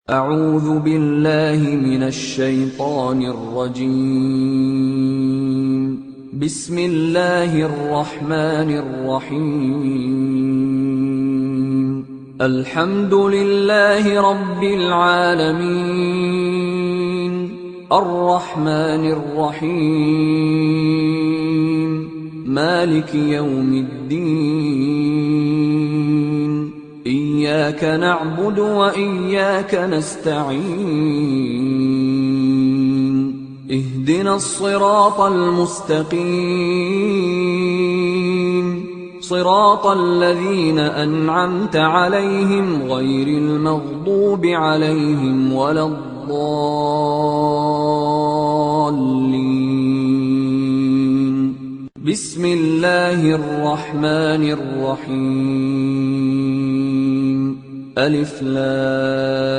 أعوذ بالله من الشيطان الرجيم. بسم الله الرحمن الرحيم. الحمد لله رب العالمين، الرحمن الرحيم، مالك يوم الدين، إياك نعبد وإياك نستعين، اهدنا الصراط المستقيم، صراط الذين أنعمت عليهم غير المغضوب عليهم ولا الضالين. بسم الله الرحمن الرحيم. ألف لام